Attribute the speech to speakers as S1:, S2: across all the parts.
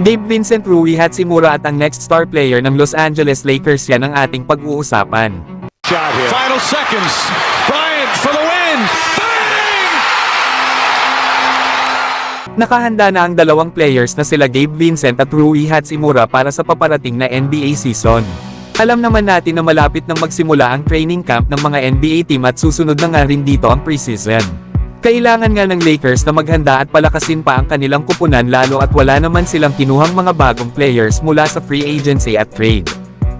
S1: Gabe Vincent, Rui Hachimura at ang next star player ng Los Angeles Lakers, yan ang ating pag-uusapan.
S2: Final seconds. Bryant for the win. Bang!
S1: Nakahanda na ang dalawang players na sila Gabe Vincent at Rui Hachimura para sa paparating na NBA season. Alam naman natin na malapit nang magsimula ang training camp ng mga NBA team at susunod na nga rin dito ang preseason. Kailangan nga ng Lakers na maghanda at palakasin pa ang kanilang kupunan, lalo at wala naman silang kinuhang mga bagong players mula sa free agency at trade.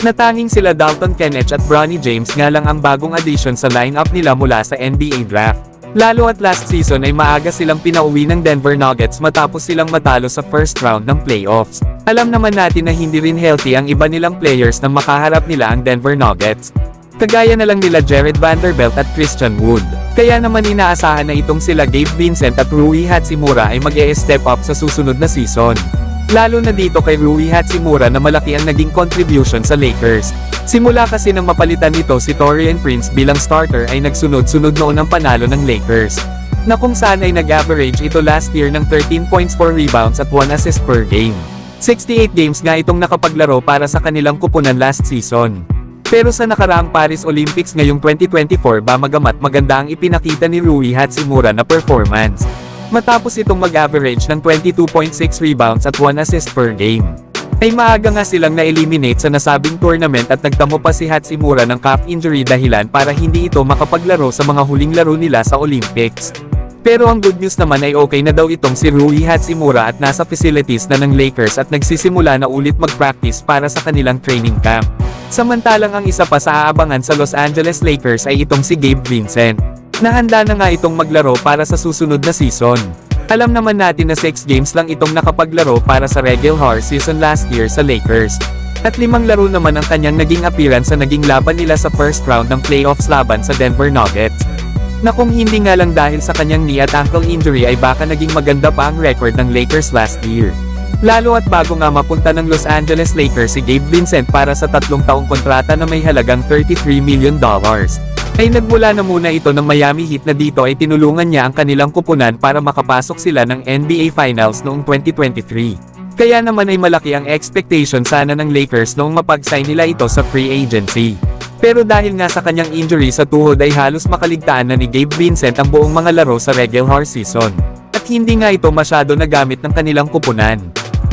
S1: Natanging sila Dalton Knecht at Bronny James nga lang ang bagong addition sa lineup nila mula sa NBA draft. Lalo at last season ay maaga silang pinauwi ng Denver Nuggets matapos silang matalo sa first round ng playoffs. Alam naman natin na hindi rin healthy ang iba nilang players na makaharap nila ang Denver Nuggets. Kagaya na lang nila Jared Vanderbilt at Christian Wood. Kaya naman inaasahan na itong sila Gabe Vincent at Rui Hachimura ay mag-e-step up sa susunod na season. Lalo na dito kay Rui Hachimura na malaki ang naging contribution sa Lakers. Simula kasi nang mapalitan nito si Taurean Prince bilang starter ay nagsunod-sunod noon ang panalo ng Lakers, na kung saan ay nag-average ito last year ng 13 points, 4 rebounds at 1 assist per game. 68 games nga itong nakapaglaro para sa kanilang kupunan last season. Pero sa nakaraang Paris Olympics ngayong 2024 bagamat maganda ang ipinakita ni Rui Hachimura na performance, matapos itong mag-average ng 22.6 rebounds at 1 assist per game, ay maaga nga silang na-eliminate sa nasabing tournament at nagtamo pa si Hachimura ng calf injury dahilan para hindi ito makapaglaro sa mga huling laro nila sa Olympics. Pero ang good news naman ay okay na daw itong si Rui Hachimura at nasa facilities na ng Lakers at nagsisimula na ulit mag-practice para sa kanilang training camp. Samantalang ang isa pa sa aabangan sa Los Angeles Lakers ay itong si Gabe Vincent. Nahanda na nga itong maglaro para sa susunod na season. Alam naman natin na 6 games lang itong nakapaglaro para sa regular season last year sa Lakers. At 5 laro naman ang kanyang naging appearance sa naging laban nila sa first round ng playoffs laban sa Denver Nuggets. Na kung hindi nga lang dahil sa kanyang knee at ankle injury ay baka naging maganda pa ang record ng Lakers last year. Lalo at bago nga mapunta ng Los Angeles Lakers si Gabe Vincent para sa 3 taong kontrata na may halagang $33 million. Ay nagmula na muna ito ng Miami Heat na dito ay tinulungan niya ang kanilang kupunan para makapasok sila ng NBA Finals noong 2023. Kaya naman ay malaki ang expectation sana ng Lakers noong mapag-sign nila ito sa free agency. Pero dahil nga sa kanyang injury sa tuhod ay halos makaligtaan na ni Gabe Vincent ang buong mga laro sa regular season. At hindi nga ito masyado nagamit ng kanilang kupunan.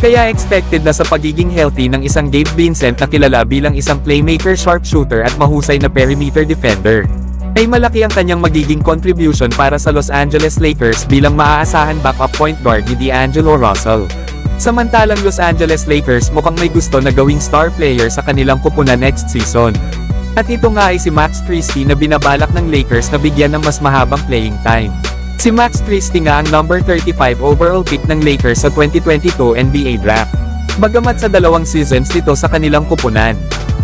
S1: Kaya expected na sa pagiging healthy ng isang Gabe Vincent na kilala bilang isang playmaker, sharpshooter at mahusay na perimeter defender, ay malaki ang kanyang magiging contribution para sa Los Angeles Lakers bilang maaasahan backup point guard ni D'Angelo Russell. Samantalang Los Angeles Lakers mukhang may gusto na gawing star player sa kanilang kupunan next season. At ito nga ay si Max Christie na binabalak ng Lakers na bigyan ng mas mahabang playing time. Si Max Christie nga ang number 35 overall pick ng Lakers sa 2022 NBA Draft. Bagamat sa 2 seasons nito sa kanilang kupunan,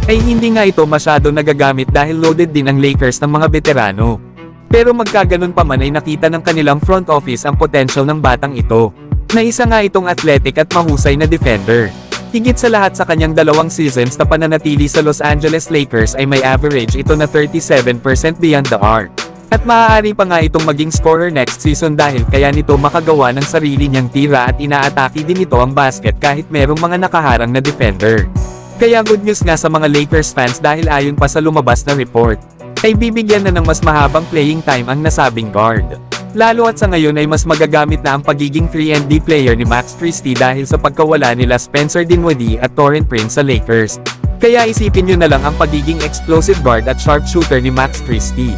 S1: ay hindi nga ito masyado nagagamit dahil loaded din ang Lakers ng mga veterano. Pero magkaganon pa man ay nakita ng kanilang front office ang potential ng batang ito, na isa nga itong athletic at mahusay na defender. Higit sa lahat sa kanyang 2 seasons na pananatili sa Los Angeles Lakers ay may average ito na 37% beyond the arc. At maaari pa nga itong maging scorer next season dahil kaya nito makagawa ng sarili niyang tira at inaatake din ito ang basket kahit merong mga nakaharang na defender. Kaya good news nga sa mga Lakers fans dahil ayon pa sa lumabas na report, ay bibigyan na ng mas mahabang playing time ang nasabing guard. Lalo at sa ngayon ay mas magagamit na ang pagiging 3-and-D player ni Max Christie dahil sa pagkawala nila Spencer Dinwiddie at Taurean Prince sa Lakers. Kaya isipin nyo na lang ang pagiging explosive guard at sharpshooter ni Max Christie.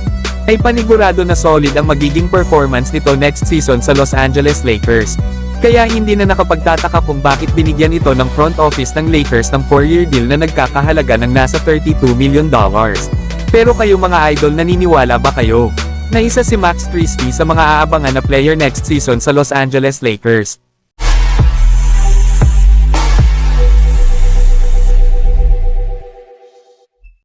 S1: Ay panigurado na solid ang magiging performance nito next season sa Los Angeles Lakers. Kaya hindi na nakapagtataka kung bakit binigyan ito ng front office ng Lakers ng 4-year deal na nagkakahalaga ng nasa $32 million. Pero kayo mga idol, naniniwala ba kayo na isa si Max Christie sa mga aabangan na player next season sa Los Angeles Lakers?